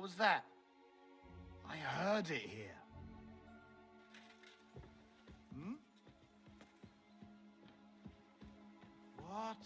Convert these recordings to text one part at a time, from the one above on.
was that? I heard it here. Hmm? What?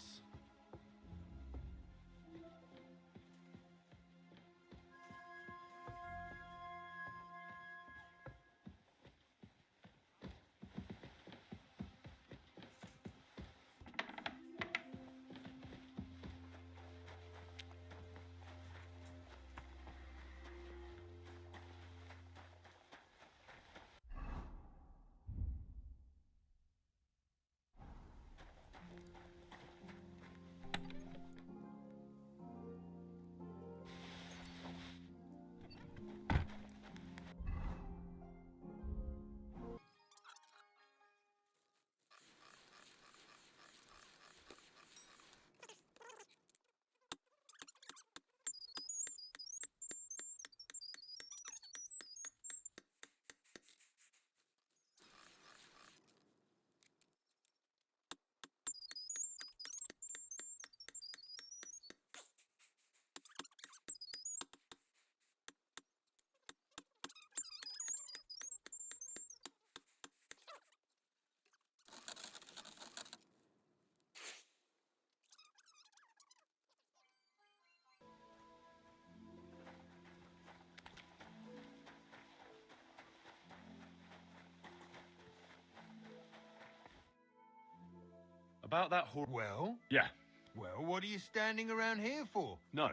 About that horse. Well? Yeah. Well, what are you standing around here for? No.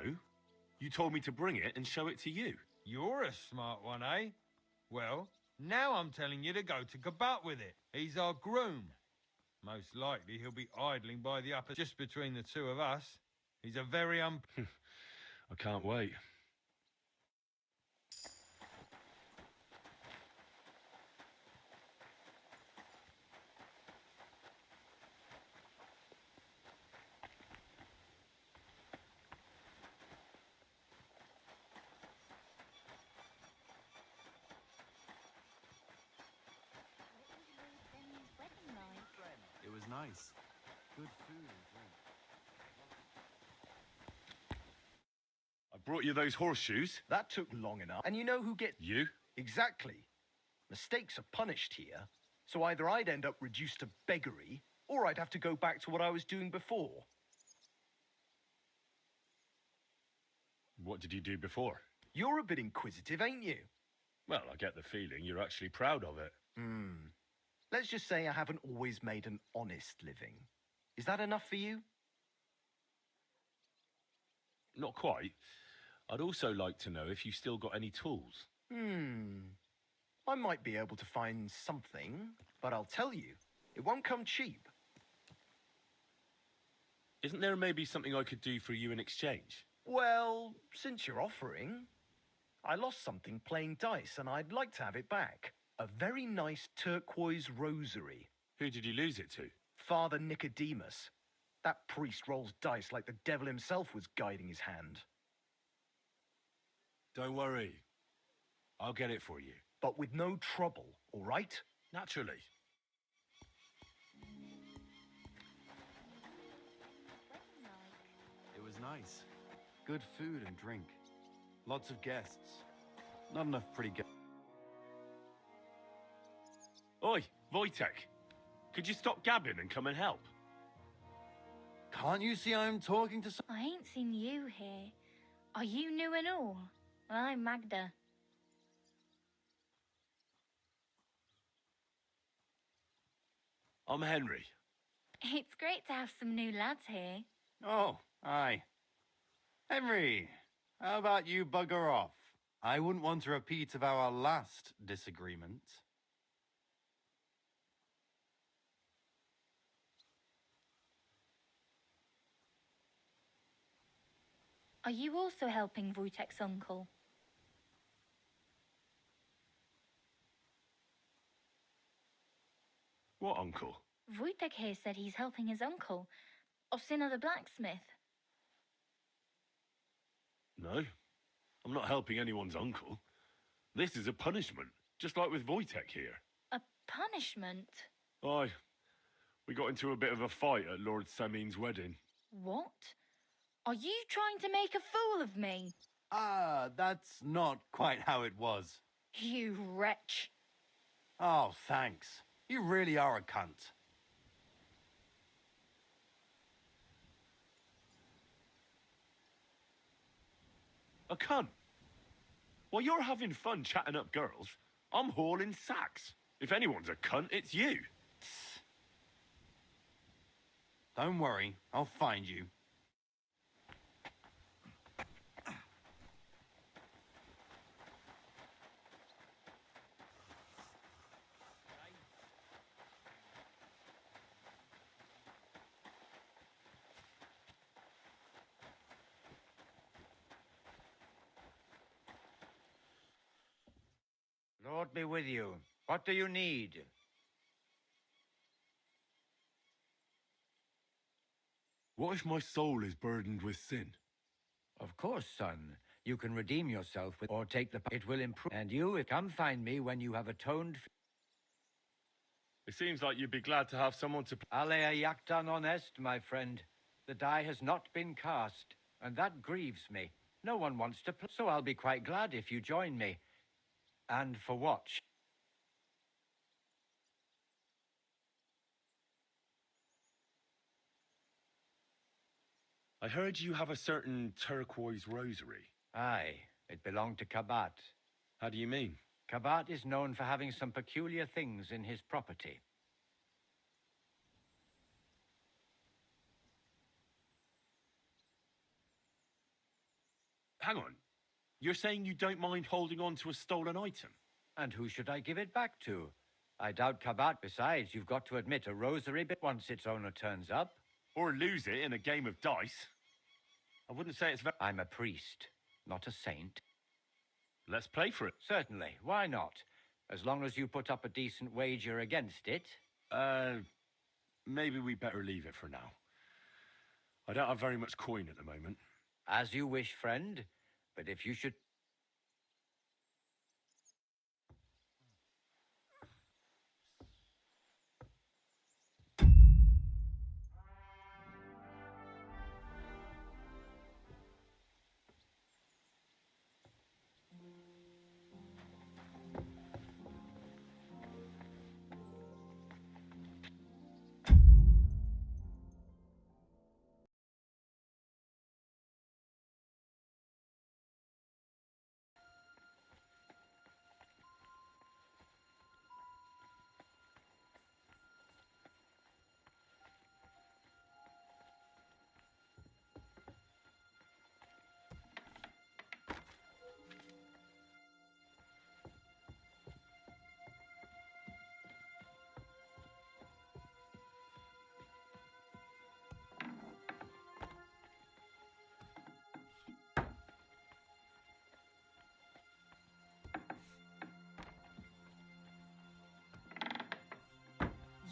You told me to bring it and show it to you. You're a smart one, eh? Well, now I'm telling you to go to Kabat with it. He's our groom. Most likely he'll be idling by the upper just between the two of us. He's a very I can't wait. It was nice. Good food and drink. I brought you those horseshoes. That took long enough. And you know who gets... You? Exactly. Mistakes are punished here. So either I'd end up reduced to beggary, or I'd have to go back to what I was doing before. What did you do before? You're a bit inquisitive, ain't you? Well, I get the feeling you're actually proud of it. Let's just say I haven't always made an honest living. Is that enough for you? Not quite. I'd also like to know if you still got any tools. I might be able to find something, but I'll tell you, it won't come cheap. Isn't there maybe something I could do for you in exchange? Well, since you're offering, I lost something playing dice and I'd like to have it back. A very nice turquoise rosary. Who did you lose it to? Father Nicodemus. That priest rolls dice like the devil himself was guiding his hand. Don't worry. I'll get it for you. But with no trouble, all right? Naturally. It was nice. Good food and drink. Lots of guests. Not enough pretty guests. Oi, Wojtek. Could you stop gabbing and come and help? Can't you see I'm talking to I ain't seen you here. Are you new and all? Well, I'm Magda. I'm Henry. It's great to have some new lads here. Oh, aye. Henry, how about you bugger off? I wouldn't want a repeat of our last disagreement. Are you also helping Wojtek's uncle? What uncle? Wojtek here said he's helping his uncle, Osina the blacksmith. No, I'm not helping anyone's uncle. This is a punishment, just like with Wojtek here. A punishment? Aye, we got into a bit of a fight at Lord Samin's wedding. What? Are you trying to make a fool of me? That's not quite how it was. You wretch. Oh, thanks. You really are a cunt. A cunt. While you're having fun chatting up girls, I'm hauling sacks. If anyone's a cunt, it's you. Don't worry, I'll find you. Lord be with you. What do you need? What if my soul is burdened with sin? Of course, son. You can redeem yourself with, or take the... It will improve. And you, come find me when you have atoned... It seems like you'd be glad to have someone to... Alea jactan honest, my friend. The die has not been cast, and that grieves me. No one wants to play, so I'll be quite glad if you join me. And for what? I heard you have a certain turquoise rosary. Aye, it belonged to Kabat. How do you mean? Kabat is known for having some peculiar things in his property. Hang on. You're saying you don't mind holding on to a stolen item? And who should I give it back to? I doubt Kabat. Besides, you've got to admit a rosary bit once its owner turns up. Or lose it in a game of dice? I wouldn't say it's very... I'm a priest, not a saint. Let's play for it. Certainly, why not? As long as you put up a decent wager against it. Maybe we better leave it for now. I don't have very much coin at the moment. As you wish, friend. But if you should...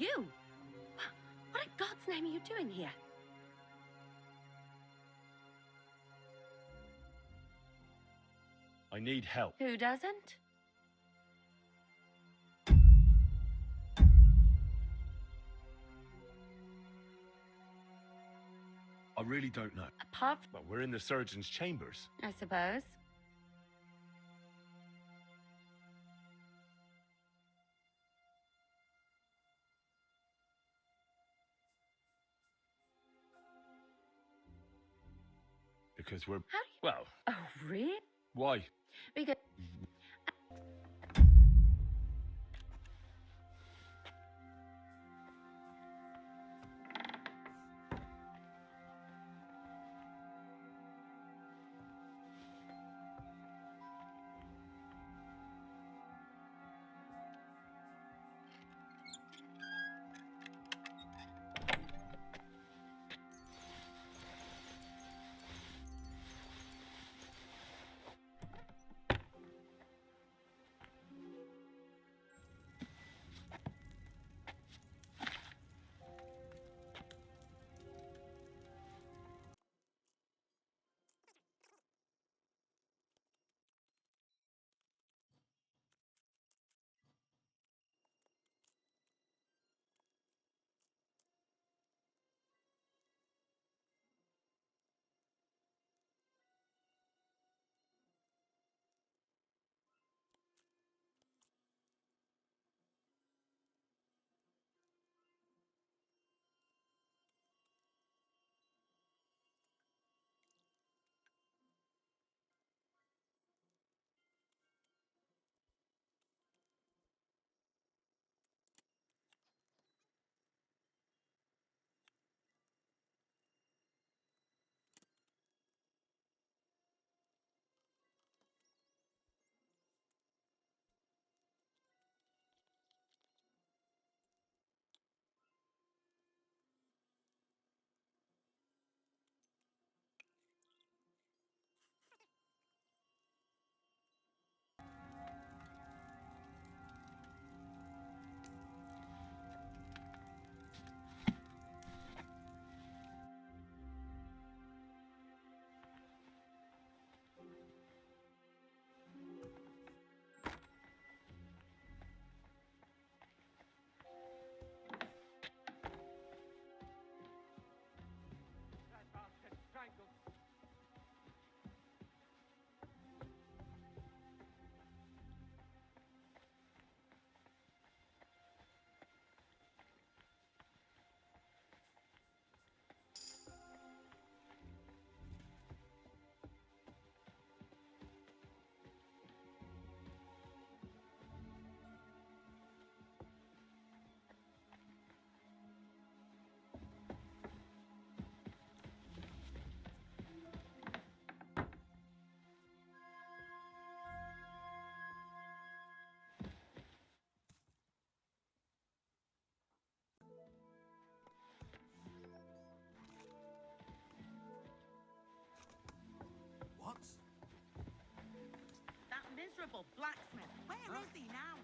You? What in God's name are you doing here? I need help. Who doesn't? I really don't know. Apart But we're in the surgeon's chambers. I suppose. Because we're... How do you... Well, Oh, really? why? Because... Poor blacksmith. Where is he now?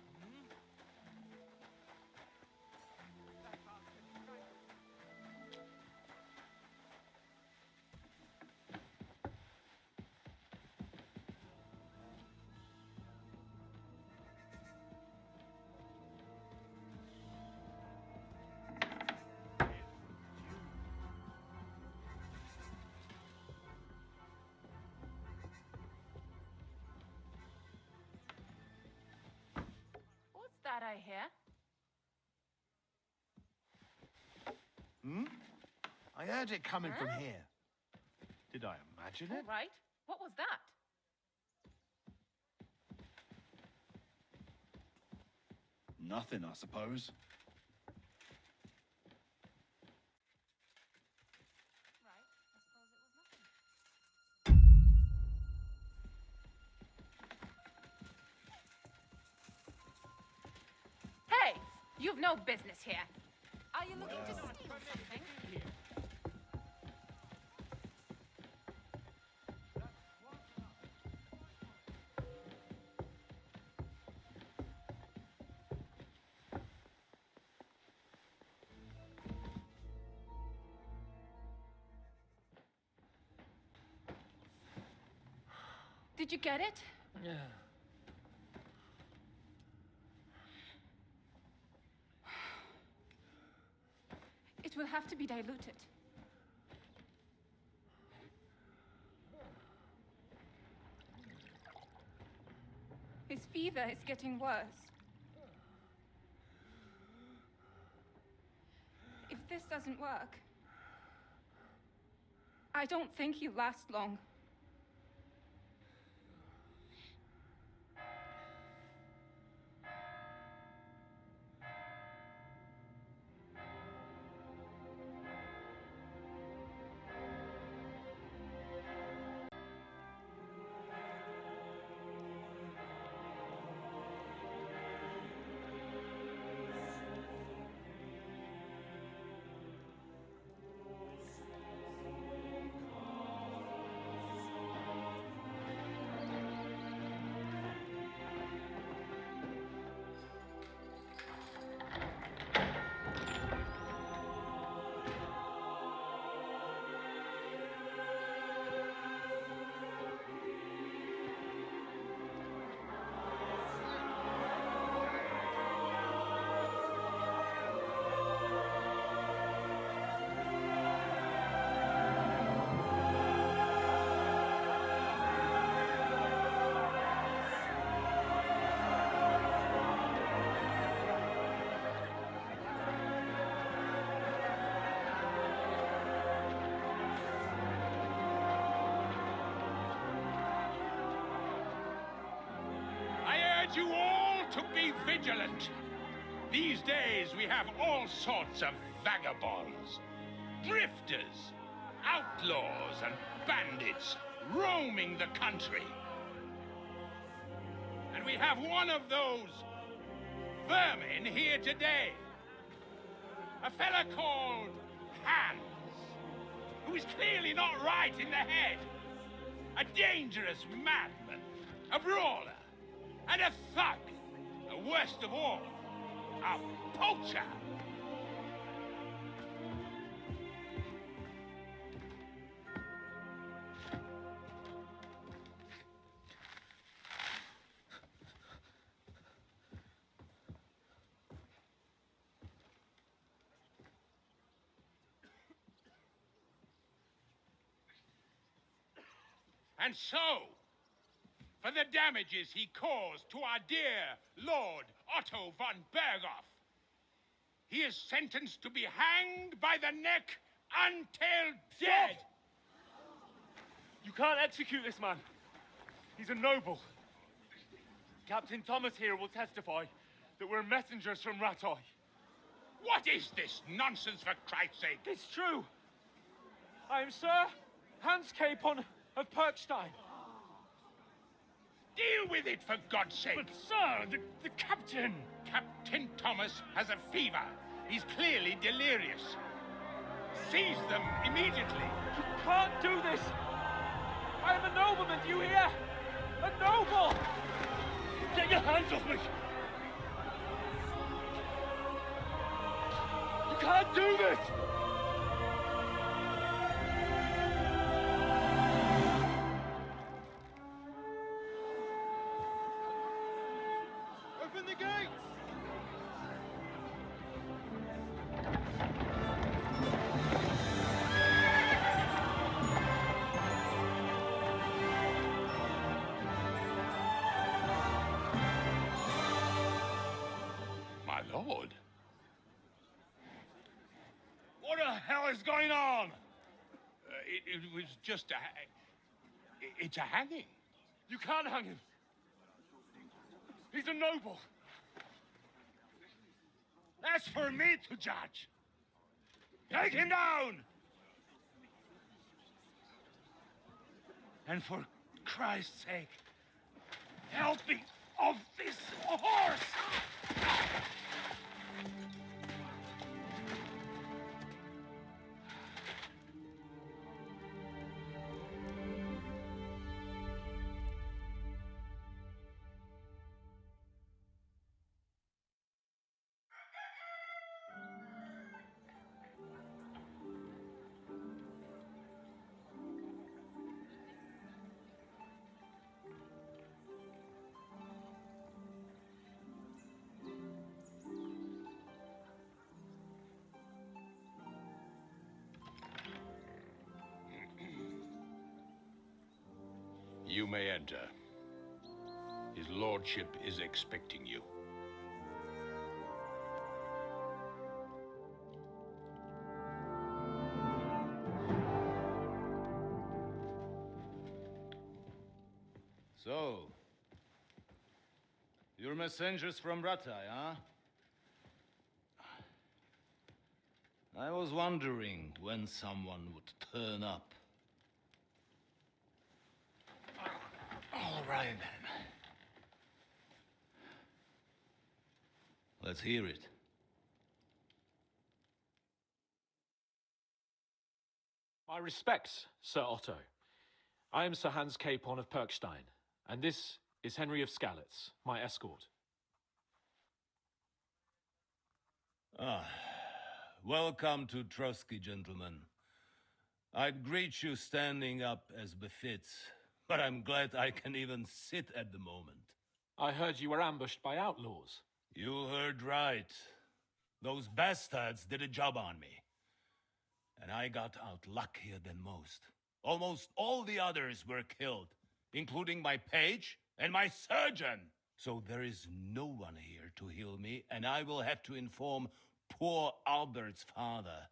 What's that I hear? I heard it coming from here. Did I imagine All it? right. What was that? Nothing, I suppose. Right. I suppose it was nothing. Hey! You've no business here. Are you looking to steal something? Did you get it? Yeah. It will have to be diluted. His fever is getting worse. If this doesn't work, I don't think he'll last long. I urge you all to be vigilant. These days we have all sorts of vagabonds, drifters, outlaws, and bandits roaming the country. And we have one of those vermin here today. A fella called Hans, who is clearly not right in the head. A dangerous madman, a brawler, and a thug. And worst of all, a poacher. And so, for the damages he caused to our dear Lord Otto von Berghoff, he is sentenced to be hanged by the neck until dead. You can't execute this man. He's a noble. Captain Thomas here will testify that we're messengers from Ratoi. What is this nonsense, for Christ's sake? It's true. I am Sir Hans Capon of Perkstein. Deal with it, for God's sake. But, sir, the captain... Captain Thomas has a fever. He's clearly delirious. Seize them immediately. You can't do this. I am a nobleman, do you hear? A noble! Get your hands off me! You can't do this! Open the gates! My lord. What the hell is going on? It was just it's a hanging. You can't hang him. He's a noble. That's for me to judge. Take him down! And for Christ's sake, help me off this horse! You may enter. His lordship is expecting you. So, you're messengers from Ratai, huh? I was wondering when someone would turn up. All right, then. Let's hear it. My respects, Sir Otto. I am Sir Hans Capon of Perkstein, and this is Henry of Skalitz, my escort. Welcome to Trotsky, gentlemen. I'd greet you standing up as befits, but I'm glad I can even sit at the moment. I heard you were ambushed by outlaws. You heard right. Those bastards did a job on me. And I got out luckier than most. Almost all the others were killed, including my page and my surgeon. So there is no one here to heal me, and I will have to inform poor Albert's father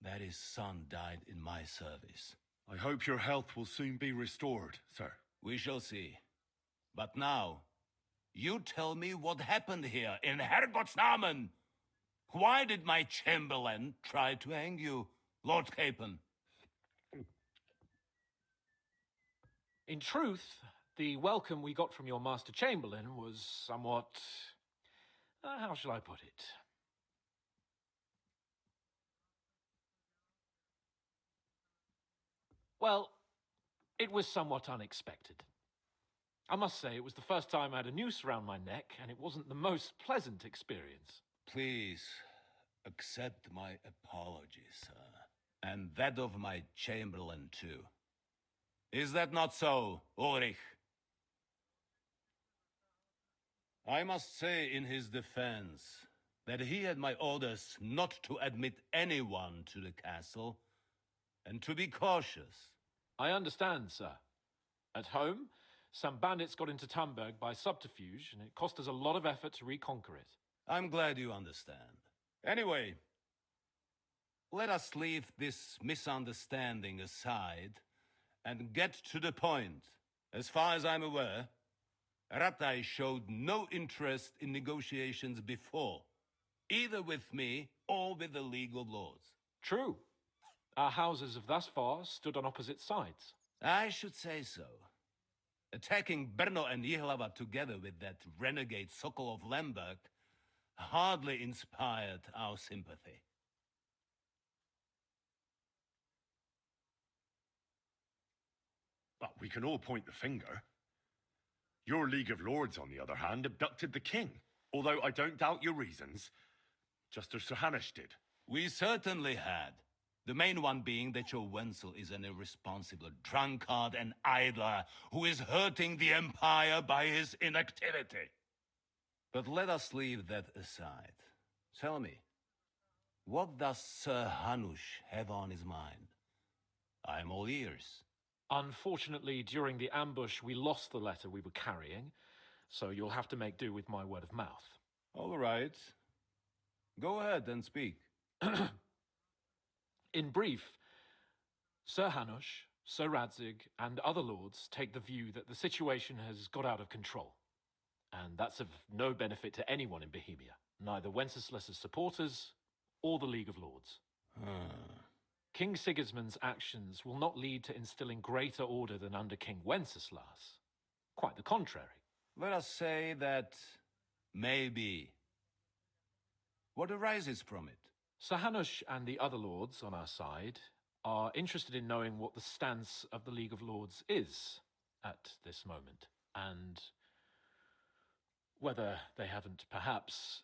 that his son died in my service. I hope your health will soon be restored, sir. We shall see. But now, you tell me what happened here in Herrgottsnamen. Why did my chamberlain try to hang you, Lord Capon? In truth, the welcome we got from your Master Chamberlain was somewhat... how shall I put it? Well, it was somewhat unexpected. I must say, it was the first time I had a noose around my neck, and it wasn't the most pleasant experience. Please, accept my apologies, sir. And that of my chamberlain, too. Is that not so, Ulrich? I must say in his defense that he had my orders not to admit anyone to the castle, and to be cautious. I understand, sir. At home, some bandits got into Tamberg by subterfuge, and it cost us a lot of effort to reconquer it. I'm glad you understand. Anyway, let us leave this misunderstanding aside and get to the point. As far as I'm aware, Ratai showed no interest in negotiations before, either with me or with the League of Lords. True. Our houses have thus far stood on opposite sides. I should say so. Attacking Brno and Jihlava together with that renegade Sokol of Lemberg hardly inspired our sympathy. But we can all point the finger. Your League of Lords, on the other hand, abducted the king. Although I don't doubt your reasons, just as Sir Hanush did. We certainly had. The main one being that your Wenzel is an irresponsible drunkard and idler who is hurting the Empire by his inactivity. But let us leave that aside. Tell me, what does Sir Hanush have on his mind? I'm all ears. Unfortunately, during the ambush, we lost the letter we were carrying, so you'll have to make do with my word of mouth. All right. Go ahead and speak. In brief, Sir Hanush, Sir Radzig, and other lords take the view that the situation has got out of control. And that's of no benefit to anyone in Bohemia, neither Wenceslas's supporters or the League of Lords. King Sigismund's actions will not lead to instilling greater order than under King Wenceslas. Quite the contrary. Let us say that maybe. What arises from it? Sir Hanush and the other lords on our side are interested in knowing what the stance of the League of Lords is at this moment, and whether they haven't perhaps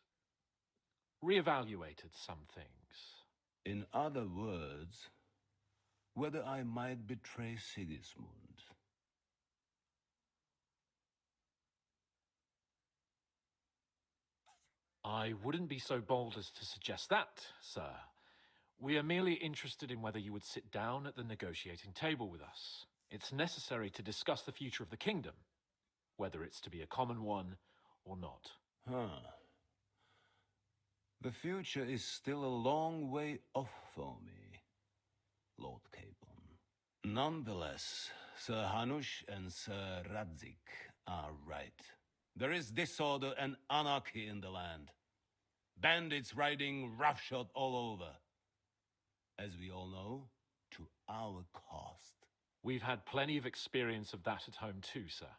reevaluated some things. In other words, whether I might betray Sigismund. I wouldn't be so bold as to suggest that, sir. We are merely interested in whether you would sit down at the negotiating table with us. It's necessary to discuss the future of the kingdom, whether it's to be a common one or not. The future is still a long way off for me, Lord Capon. Nonetheless, Sir Hanush and Sir Radzig are right. There is disorder and anarchy in the land. Bandits riding roughshod all over. As we all know, to our cost. We've had plenty of experience of that at home too, sir.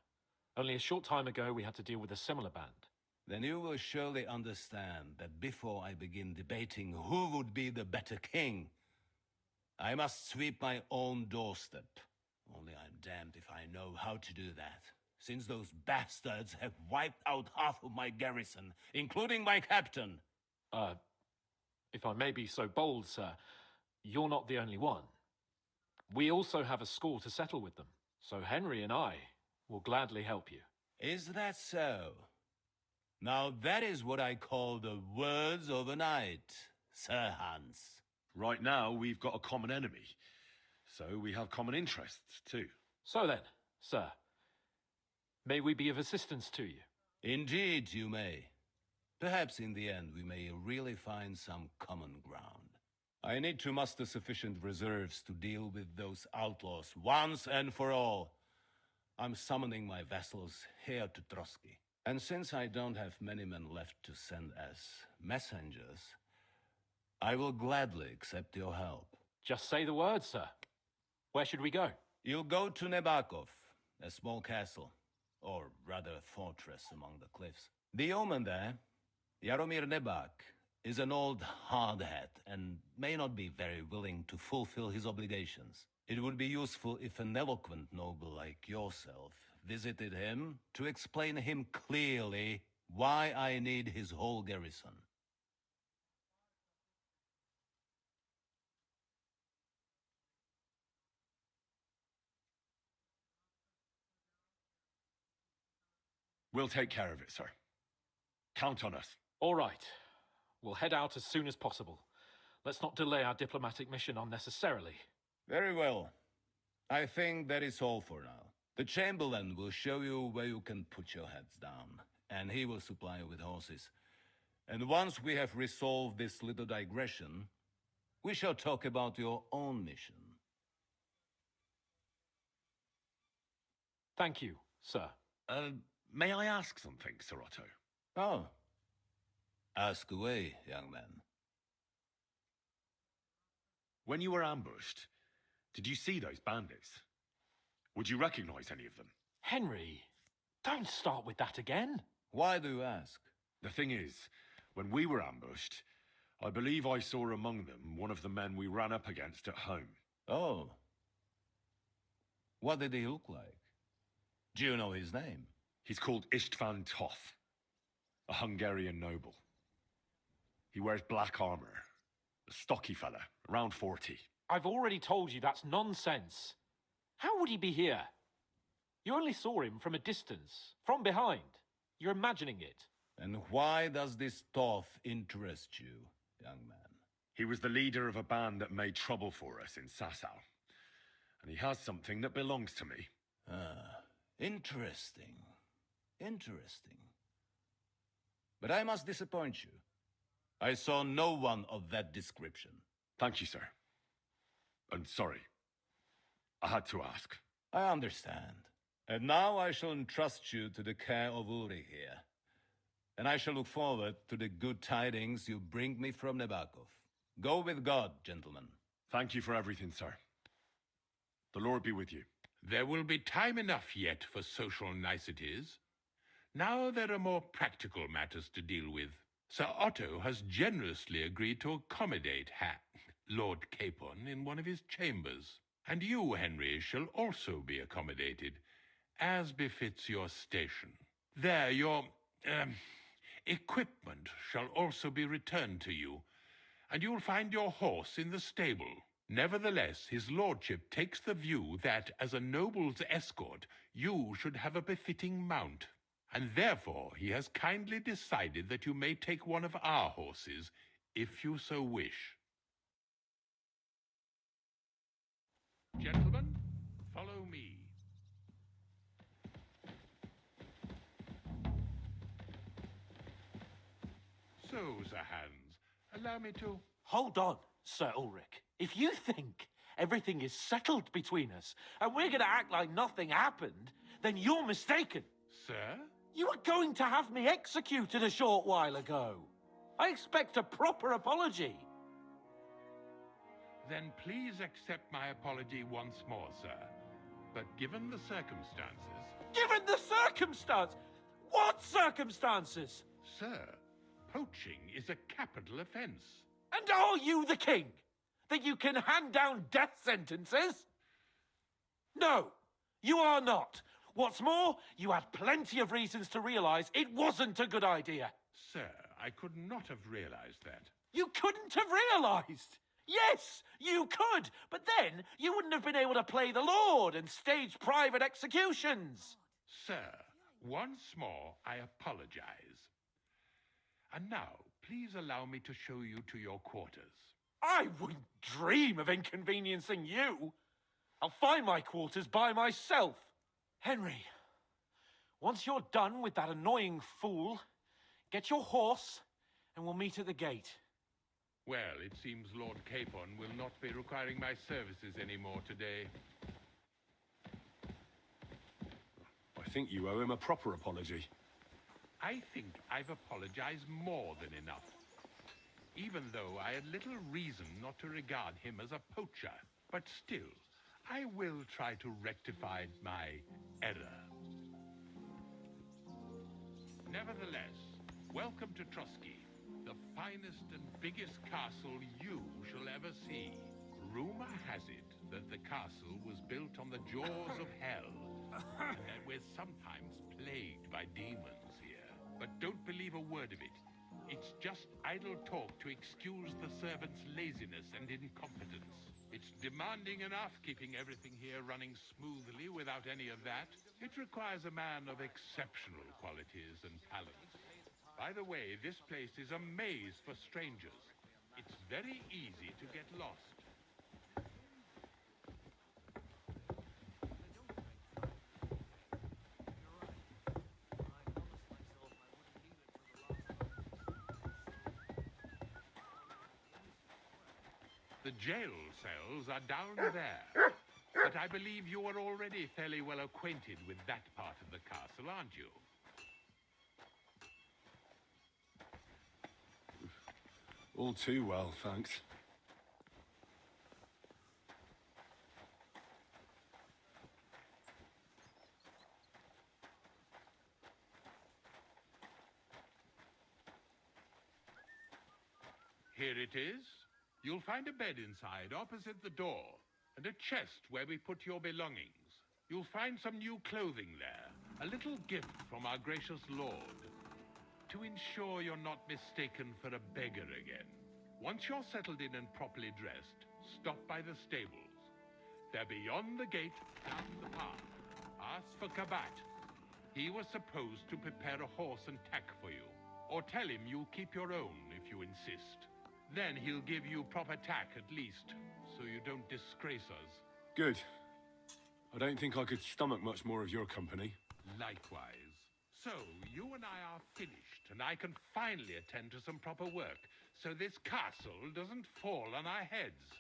Only a short time ago we had to deal with a similar band. Then you will surely understand that before I begin debating who would be the better king, I must sweep my own doorstep. Only I'm damned if I know how to do that, since those bastards have wiped out half of my garrison, including my captain. If I may be so bold, sir, you're not the only one. We also have a score to settle with them, so Henry and I will gladly help you. Is that so? Now that is what I call the words of a knight, Sir Hans. Right now, we've got a common enemy, so we have common interests too. So then, sir, may we be of assistance to you? Indeed, you may. Perhaps in the end we may really find some common ground. I need to muster sufficient reserves to deal with those outlaws once and for all. I'm summoning my vassals here to Trotsky. And since I don't have many men left to send as messengers, I will gladly accept your help. Just say the word, sir. Where should we go? You'll go to Nebakov, a small castle, or rather a fortress among the cliffs. The yeoman there, Jaromir Nebak, is an old hardhat and may not be very willing to fulfill his obligations. It would be useful if an eloquent noble like yourself visited him to explain him clearly why I need his whole garrison. We'll take care of it, sir. Count on us. All right. We'll head out as soon as possible. Let's not delay our diplomatic mission unnecessarily. Very well. I think that is all for now. The Chamberlain will show you where you can put your heads down, and he will supply you with horses. And once we have resolved this little digression, we shall talk about your own mission. Thank you, sir. May I ask something, Sir Otto? Oh. Ask away, young man. When you were ambushed, did you see those bandits? Would you recognize any of them? Henry, don't start with that again. Why do you ask? The thing is, when we were ambushed, I believe I saw among them one of the men we ran up against at home. Oh. What did he look like? Do you know his name? He's called Istvan Toth, a Hungarian noble. He wears black armor. A stocky fella, around 40. I've already told you that's nonsense. How would he be here? You only saw him from a distance, from behind. You're imagining it. And why does this Toth interest you, young man? He was the leader of a band that made trouble for us in Sasau. And he has something that belongs to me. Ah, interesting. Interesting. But I must disappoint you. I saw no one of that description. Thank you, sir. And sorry. I had to ask. I understand. And now I shall entrust you to the care of Uri here. And I shall look forward to the good tidings you bring me from Nebakov. Go with God, gentlemen. Thank you for everything, sir. The Lord be with you. There will be time enough yet for social niceties. Now there are more practical matters to deal with. Sir Otto has generously agreed to accommodate Lord Capon in one of his chambers. And you, Henry, shall also be accommodated, as befits your station. There, your equipment shall also be returned to you, and you'll find your horse in the stable. Nevertheless, his lordship takes the view that, as a noble's escort, you should have a befitting mount, and therefore he has kindly decided that you may take one of our horses, if you so wish. Gentlemen, follow me. So, Sir Hans, allow me to... Hold on, Sir Ulrich. If you think everything is settled between us, and we're going to act like nothing happened, then you're mistaken. Sir? You were going to have me executed a short while ago. I expect a proper apology. Then please accept my apology once more, sir. But given the circumstances... Given the circumstance? What circumstances? Sir, poaching is a capital offence. And are you the king? That you can hand down death sentences? No, you are not. What's more, you had plenty of reasons to realize it wasn't a good idea. Sir, I could not have realized that. You couldn't have realized? Yes, you could, but then you wouldn't have been able to play the Lord and stage private executions. Sir, once more, I apologize. And now, please allow me to show you to your quarters. I wouldn't dream of inconveniencing you. I'll find my quarters by myself. Henry, once you're done with that annoying fool, get your horse and we'll meet at the gate. Well, it seems Lord Capon will not be requiring my services anymore today. I think you owe him a proper apology. I think I've apologized more than enough. Even though I had little reason not to regard him as a poacher. But still, I will try to rectify my error. Nevertheless, welcome to Trotsky, the finest and biggest castle you shall ever see. Rumor has it that the castle was built on the jaws of hell, and that we're sometimes plagued by demons here. But don't believe a word of it. It's just idle talk to excuse the servants' laziness and incompetence. It's demanding enough keeping everything here running smoothly without any of that. It requires a man of exceptional qualities and talents. By the way, this place is a maze for strangers. It's very easy to get lost. The jail cells are down there. But I believe you are already fairly well acquainted with that part of the castle, aren't you? All too well, thanks. Here it is. You'll find a bed inside, opposite the door, and a chest where we put your belongings. You'll find some new clothing there. A little gift from our gracious lord. To ensure you're not mistaken for a beggar again. Once you're settled in and properly dressed, stop by the stables. They're beyond the gate, down the path. Ask for Kabat. He was supposed to prepare a horse and tack for you. Or tell him you'll keep your own if you insist. Then he'll give you proper tack at least, so you don't disgrace us. Good. I don't think I could stomach much more of your company. Likewise. So, you and I are finished, and I can finally attend to some proper work, so this castle doesn't fall on our heads.